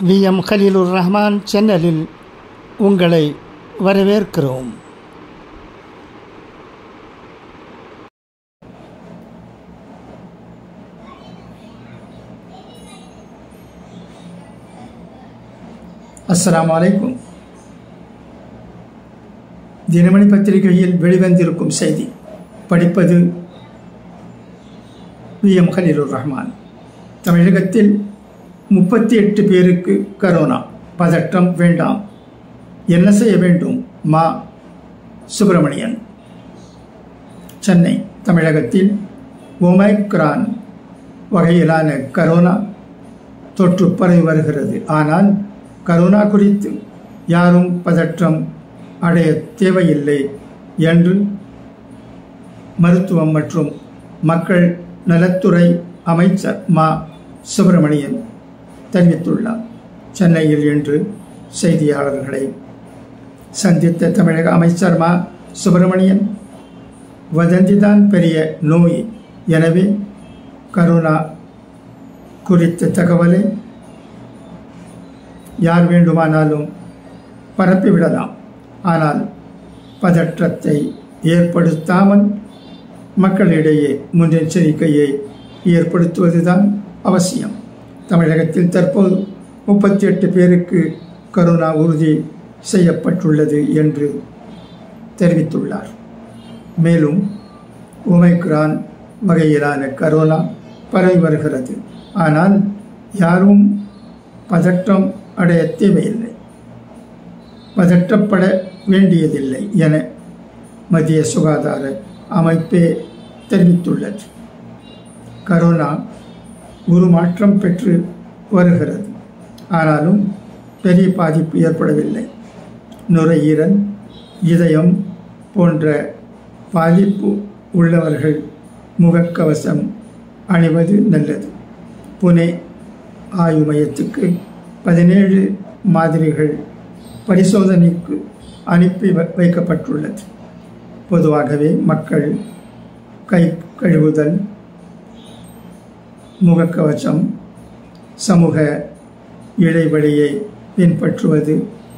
VM Khaleelur Rahman சேனலில் உங்களை வரவேற்கிறோம். அஸ்ஸலாமு அலைக்கும். தினமணி பத்திரிகையில் வெளிவந்திருக்கும் செய்தி படிப்பது VM கலீலுர் ரஹ்மான். தமிழகத்தில் 38 பேருக்கு கரோனா. பதற்றம் வேண்டாம். என்ன செய்ய வேண்டும்? மா. சுப்பிரமணியன். சென்னை. தமிழகத்தில் ஒமைக்ரான் வகையிலான கரோனா தொற்று பரவி வருகிறது. ஆனால் கரோனா குறித்து யாரும் பதற்றம் அடைய தேவையில்லை என்று மருத்துவம் மற்றும் மக்கள் நலத்துறை அமைச்சர் மா. சுப்பிரமணியன் தெரிவித்துள்ளார். சென்னையில் இன்று செய்தியாளர்களை சந்தித்த தமிழக அமைச்சர் மா. சுப்பிரமணியன், வதந்திதான் பெரிய நோய், எனவே கரோனா குறித்த தகவலை யார் வேண்டுமானாலும் பரப்பிவிடலாம். ஆனால் பதற்றத்தை ஏற்படுத்தாமல் மக்களிடையே முன்னெச்சரிக்கையை ஏற்படுத்துவதுதான் அவசியம். தமிழகத்தில் தற்போது 38 பேருக்கு கரோனா உறுதி செய்யப்பட்டுள்ளது என்று தெரிவித்துள்ளார். மேலும் ஒமைக்ரான் வகையிலான கரோனா பரவி வருகிறது. ஆனால் யாரும் பதற்றம் அடைய தேவையில்லை, பதற்றப்பட வேண்டியதில்லை என மத்திய சுகாதார அமைப்பே தெரிவித்துள்ளது. கரோனா உருமாற்றம் பெற்று வருகிறது. ஆனாலும் பெரிய பாதிப்பு ஏற்படவில்லை. நுரையீரல், இதயம் போன்ற பாதிப்பு உள்ளவர்கள் முகக்கவசம் அணிவது நல்லது. புனே ஆய்வு மையத்துக்கு 17 மாதிரிகள் பரிசோதனைக்கு அனுப்பி வைக்கப்பட்டுள்ளது. பொதுவாகவே மக்கள் கை கழுவுதல், முகக்கவசம், சமூக இடைவெளியை பின்பற்றுவது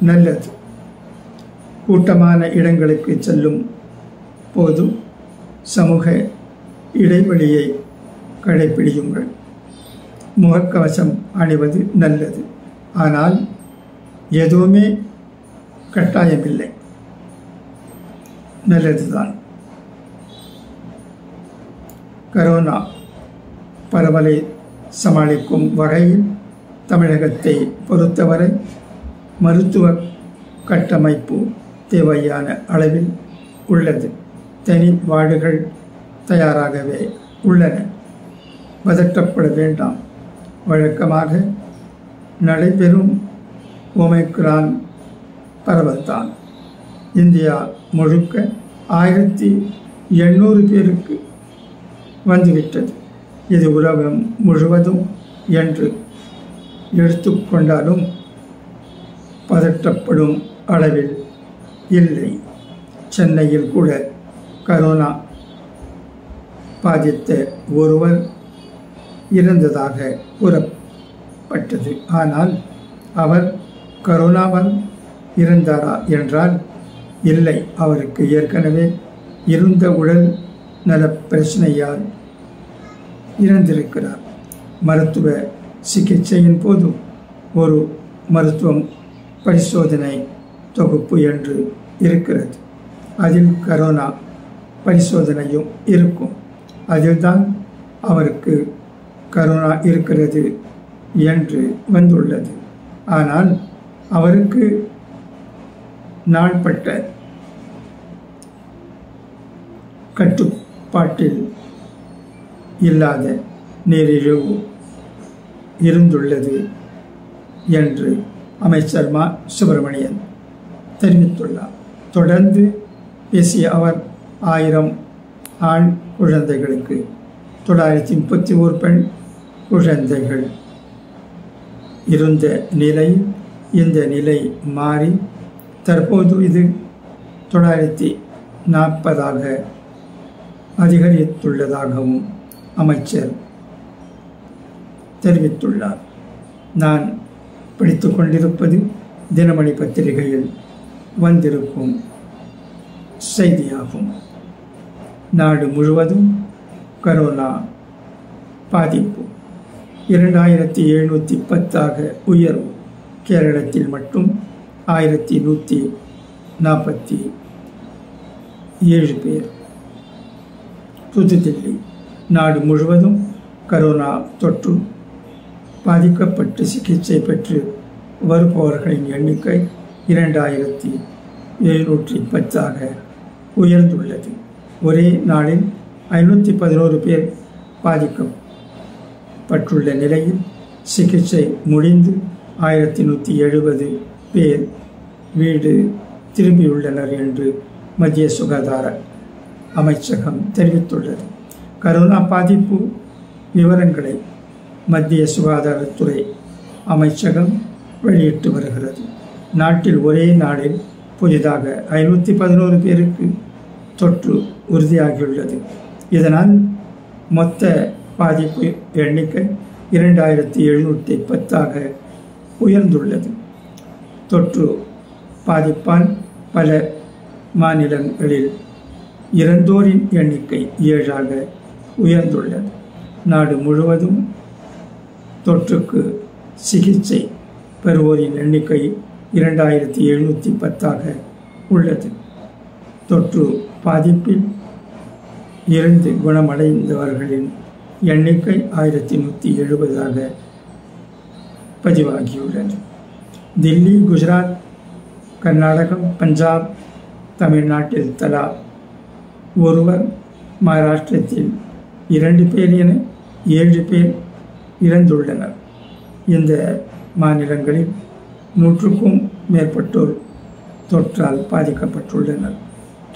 நல்லது. கூட்டமான இடங்களுக்கு செல்லும் போது சமூக இடைவெளியை கடைபிடியுங்கள். முகக்கவசம் அணிவது நல்லது. ஆனால் எதுவுமே கட்டாயமில்லை, நல்லதுதான். கரோனா பரவலை சமாளிக்கும் வகையில் தமிழகத்தை பொறுத்தவரை மருத்துவ கட்டமைப்பு தேவையான அளவில் உள்ளது. தனி வார்டுகள் தயாராகவே உள்ளன. பதற்றப்பட வேண்டாம். வழக்கமாக நடைபெறும் ஒமைக்ரான் பரவல்தான். இந்தியா முழுக்க 1800 பேருக்கு வந்துவிட்டது. இது உலகம் முழுவதும் என்று எடுத்துக்கொண்டாலும் பதற்றப்படும் அளவில் இல்லை. சென்னையில் கூட கரோனா பாதித்த ஒருவர் இறந்ததாக கூறப்பட்டது. ஆனால் அவர் கரோனாவால் இறந்தாரா என்றால் இல்லை. அவருக்கு ஏற்கனவே இருந்த உடல் நல பிரச்சனையால் இறந்திருக்கிறார். மருத்துவ சிகிச்சையின் போது ஒரு மருத்துவம் பரிசோதனை தொகுப்பு என்று இருக்கிறது. அதில் கரோனா பரிசோதனையும் இருக்கும். அதில்தான் அவருக்கு கரோனா இருக்கிறது என்று வந்துள்ளது. ஆனால் அவருக்கு நாள்பட்ட கட்டுப்பாட்டில் இல்லாத நீரிழிவு இருந்துள்ளது என்று அமைச்சர் மா. சுப்பிரமணியன் தெரிவித்துள்ளார். தொடர்ந்து பேசிய அவர் 1000 ஆண் குழந்தைகளுக்கு 931 பெண் குழந்தைகள் இருந்த நிலையில் இந்த நிலை மாறி தற்போது இது 940ஆக அதிகரித்துள்ளதாகவும் அமைச்சர் தெரிவித்துள்ளார். நான் படித்து கொண்டிருப்பது தினமணி பத்திரிகையில் வந்திருக்கும் செய்தியாகும். நாடு முழுவதும் கரோனா பாதிப்பு 2710 உயர்வு. கேரளத்தில் மட்டும் 1147 பேர். புதுதில்லி நாடு முழுவதும் கரோனா தொற்று பாதிக்கப்பட்டு சிகிச்சை பெற்று வருபவர்களின் எண்ணிக்கை 2710 உயர்ந்துள்ளது. ஒரே நாளில் 511 பேர் பாதிக்கப்பட்டுள்ள நிலையில் சிகிச்சை முடிந்து 1170 பேர் வீடு திரும்பியுள்ளனர் என்று மத்திய சுகாதார அமைச்சகம் தெரிவித்துள்ளது. கரோனா பாதிப்பு விவரங்களை மத்திய சுகாதாரத்துறை அமைச்சகம் வெளியிட்டு வருகிறது. நாட்டில் ஒரே நாளில் புதிதாக 511 பேருக்கு தொற்று உறுதியாகியுள்ளது. இதனால் மொத்த பாதிப்பு எண்ணிக்கை 2710 உயர்ந்துள்ளது. தொற்று பாதிப்பால் பல மாநிலங்களில் இறந்தோரின் எண்ணிக்கை 7 உயர்ந்துள்ளது. நாடு முழுவதும் தொற்றுக்கு சிகிச்சை பெறுவோரின் எண்ணிக்கை 2710 உள்ளது. தொற்று பாதிப்பில் இருந்து குணமடைந்தவர்களின் எண்ணிக்கை 1170 பதிவாகியுள்ளது. தில்லி, குஜராத், கர்நாடகம், பஞ்சாப், தமிழ்நாட்டில் தலா ஒருவர், மகாராஷ்டிரத்தில் 2 பேர் என 7 பேர் இறந்துள்ளனர். இந்த மாநிலங்களில் 100க்கும் மேற்பட்டோர் தொற்றால் பாதிக்கப்பட்டுள்ளனர்.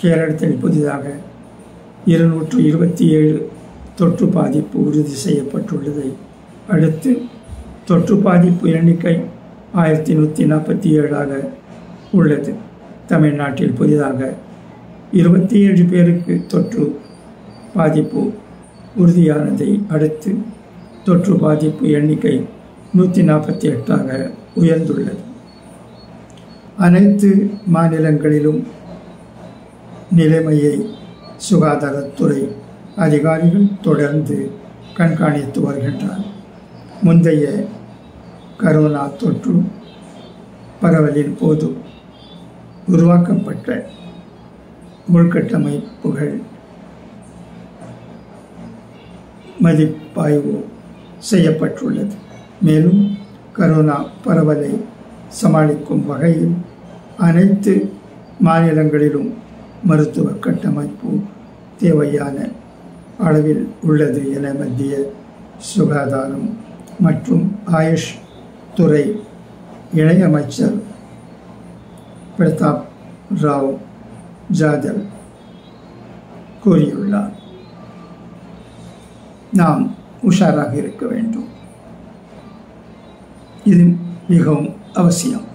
கேரளத்தில் புதிதாக 227 தொற்று பாதிப்பு உறுதி செய்யப்பட்டுள்ளதை அடுத்து தொற்று பாதிப்பு எண்ணிக்கை 1147 உள்ளது. தமிழ்நாட்டில் புதிதாக 27 பேருக்கு தொற்று பாதிப்பு உறுதியானதை அடுத்து தொற்று பாதிப்பு எண்ணிக்கை 148 உயர்ந்துள்ளது. அனைத்து மாநிலங்களிலும் நிலைமையை சுகாதாரத்துறை அதிகாரிகள் தொடர்ந்து கண்காணித்து வருகின்றனர். முந்தைய கரோனா தொற்று பரவலின் போது உருவாக்கப்பட்ட உள்கட்டமைப்புகள் மதிப்பாய்வு செய்யப்பட்டுள்ளது. மேலும் கரோனா பரவலை சமாளிக்கும் வகையில் அனைத்து மாநிலங்களிலும் மருத்துவ கட்டமைப்பு தேவையான அளவில் உள்ளது என மத்திய சுகாதாரம் மற்றும் ஆயுஷ் துறை இணையமைச்சர் பிரதாப் ராவ் ஜாதவ் கூறியுள்ளார். நாம் உஷாராக இருக்க வேண்டும். இது மிகவும் அவசியம்.